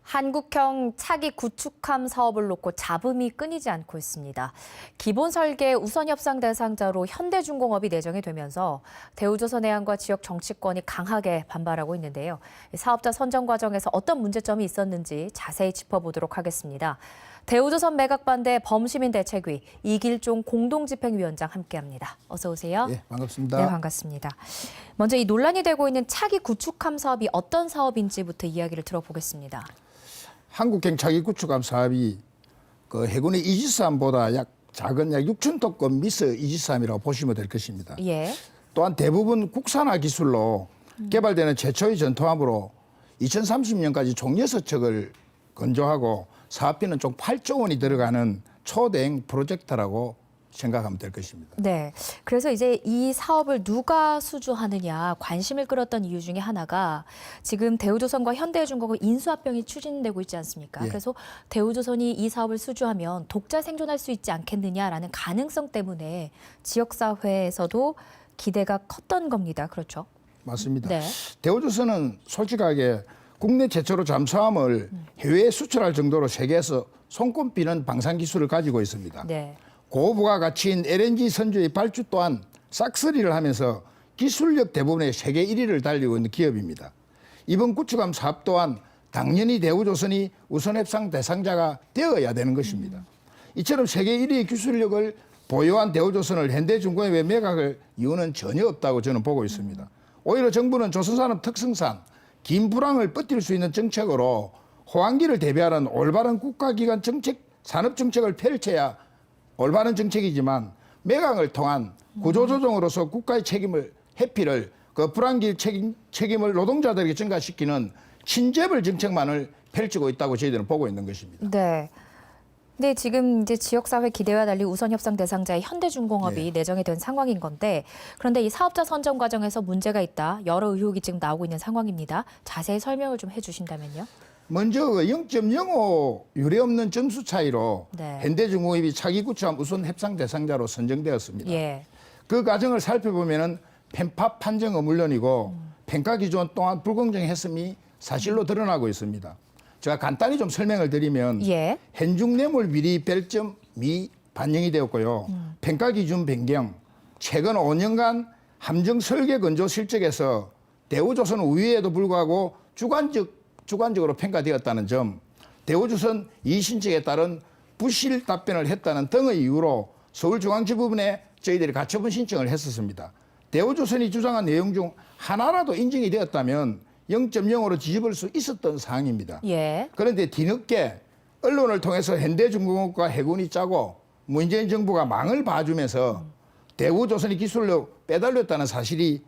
한국형 차기 구축함 사업을 놓고 잡음이 끊이지 않고 있습니다. 기본 설계 우선 협상 대상자로 현대중공업이 내정이 되면서 대우조선해양과 지역 정치권이 강하게 반발하고 있는데요. 사업자 선정 과정에서 어떤 문제점이 있었는지 자세히 짚어보도록 하겠습니다. 대우조선 매각 반대 범시민 대책위 이길종 공동집행위원장 함께합니다. 어서 오세요. 네, 반갑습니다. 네, 반갑습니다. 먼저 이 논란이 되고 있는 차기 구축함 사업이 어떤 사업인지부터 이야기를 들어보겠습니다. 한국형 차기 구축함 사업이 해군의 이지스함보다 작은 약 6,000톤급 미스 이지스함이라고 보시면 될 것입니다. 예. 또한 대부분 국산화 기술로 개발되는 최초의 전투함으로 2030년까지 총 6척을 건조하고 사업비는 총 8조 원이 들어가는 초대형 프로젝트라고 생각하면 될 것입니다. 네. 그래서 이제 이 사업을 누가 수주하느냐 관심을 끌었던 이유 중에 하나가 지금 대우조선과 현대중공업 인수합병이 추진되고 있지 않습니까? 예. 그래서 대우조선이 이 사업을 수주하면 독자 생존할 수 있지 않겠느냐라는 가능성 때문에 지역사회에서도 기대가 컸던 겁니다. 그렇죠? 맞습니다. 네. 대우조선은 솔직하게 국내 최초로 잠수함을 해외에 수출할 정도로 세계에서 손꼽히는 방산 기술을 가지고 있습니다. 네. 고부가 가치인 LNG 선주의 발주 또한 싹쓸이를 하면서 기술력 대부분의 세계 1위를 달리고 있는 기업입니다. 이번 구축함 사업 또한 당연히 대우조선이 우선 협상 대상자가 되어야 되는 것입니다. 이처럼 세계 1위의 기술력을 보유한 대우조선을 현대중공업에 매각할 이유는 전혀 없다고 저는 보고 있습니다. 오히려 정부는 조선산업 특성상 긴 불황을 버틸 수 있는 정책으로 호황기를 대비하는 올바른 국가기관 정책, 산업정책을 펼쳐야 올바른 정책이지만 매각을 통한 구조조정으로서 국가의 책임을 회피를 불황기 책임을 노동자들에게 전가시키는 친재벌 정책만을 펼치고 있다고 저희들은 보고 있는 것입니다. 네. 근데 지금 이제 지역사회 기대와 달리 우선 협상 대상자의 현대중공업이 네. 내정이 된 상황인 건데 그런데 이 사업자 선정 과정에서 문제가 있다. 여러 의혹이 지금 나오고 있는 상황입니다. 자세히 설명을 좀 해주신다면요. 먼저 0.05 유례없는 점수 차이로 네. 현대중공업이 차기 구축함 우선 협상 대상자로 선정되었습니다. 예. 그 과정을 살펴보면은 편파 판정은 물론이고 평가 기준 또한 불공정했음이 사실로 드러나고 있습니다. 제가 간단히 좀 설명을 드리면 예. 현중뇌물 비리 별점 미 반영이 되었고요. 평가 기준 변경, 최근 5년간 함정 설계 건조 실적에서 대우조선 우위에도 불구하고 주관적으로 평가되었다는 점, 대우조선 이의신청에 따른 부실 답변을 했다는 등의 이유로 서울중앙지법원에 저희들이 가처분 신청을 했었습니다. 대우조선이 주장한 내용 중 하나라도 인정이 되었다면 0.0으로 뒤집을 수 있었던 사항입니다. 예. 그런데 뒤늦게 언론을 통해서 현대중공업과 해군이 짜고 문재인 정부가 망을 봐주면서 대우조선이 기술력 빼달렸다는 사실이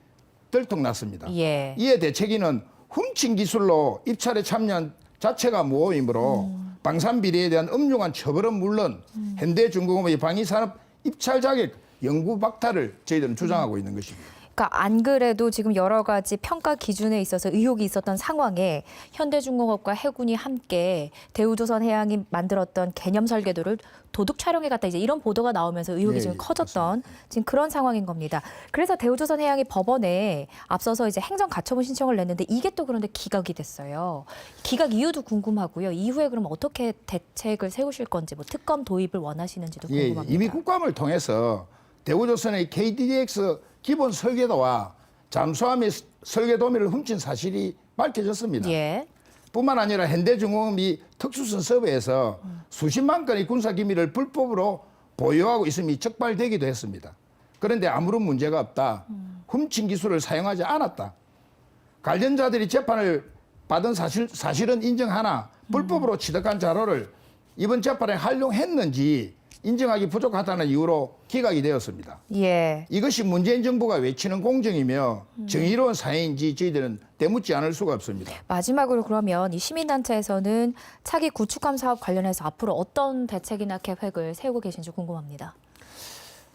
들통났습니다. 예. 이에 대책위는 훔친 기술로 입찰에 참여한 자체가 무호이므로 방산 비리에 대한 엄중한 처벌은 물론 현대중공업의 방위산업 입찰 자격 영구 박탈을 저희들은 주장하고 있는 것입니다. 그러니까 안 그래도 지금 여러 가지 평가 기준에 있어서 의혹이 있었던 상황에 현대중공업과 해군이 함께 대우조선해양이 만들었던 개념 설계도를 도둑 촬영해 갔다 이제 이런 보도가 나오면서 의혹이 예, 지금 예, 커졌던 맞습니다. 지금 그런 상황인 겁니다. 그래서 대우조선해양이 법원에 앞서서 이제 행정 가처분 신청을 냈는데 이게 또 그런데 기각이 됐어요. 기각 이유도 궁금하고요. 이후에 그럼 어떻게 대책을 세우실 건지 뭐 특검 도입을 원하시는지도 궁금합니다. 이미 국감을 통해서 대우조선의 KDDX 기본 설계도와 잠수함의 설계 도면을 훔친 사실이 밝혀졌습니다. 예. 뿐만 아니라 현대중공업이 특수선 서버에서 수십만 건의 군사기밀을 불법으로 보유하고 있음이 적발되기도 했습니다. 그런데 아무런 문제가 없다. 훔친 기술을 사용하지 않았다. 관련자들이 재판을 받은 사실은 인정하나 불법으로 취득한 자료를 이번 재판에 활용했는지 인정하기 부족하다는 이유로 기각이 되었습니다. 예. 이것이 문재인 정부가 외치는 공정이며 정의로운 사회인지 저희들은 되묻지 않을 수가 없습니다. 마지막으로 그러면 이 시민단체에서는 차기 구축함 사업 관련해서 앞으로 어떤 대책이나 계획을 세우고 계신지 궁금합니다.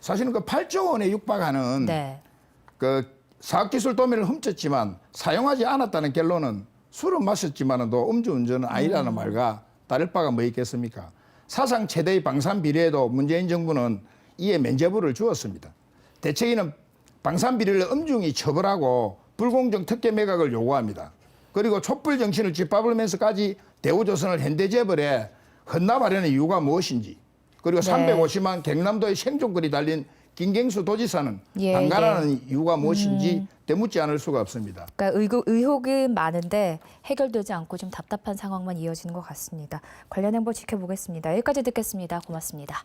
사실은 그 8조 원에 육박하는 네. 그 사업기술 도면을 훔쳤지만 사용하지 않았다는 결론은 술은 마셨지만도 음주운전은 아니라는 말과 다를 바가 뭐 있겠습니까? 사상 최대의 방산 비리에도 문재인 정부는 이에 면죄부를 주었습니다. 대책위는 방산 비리를 엄중히 처벌하고 불공정 특혜 매각을 요구합니다. 그리고 촛불 정신을 짓밟으면서까지 대우조선을 현대재벌에 헌납하려는 이유가 무엇인지, 그리고 네. 350만 경남도의 생존권이 달린 김경수 도지사는 예, 방관하는 이유가 무엇인지 되묻지 않을 수가 없습니다. 그러니까 의혹은 많은데 해결되지 않고 좀 답답한 상황만 이어지는 것 같습니다. 관련 행보 지켜보겠습니다. 여기까지 듣겠습니다. 고맙습니다.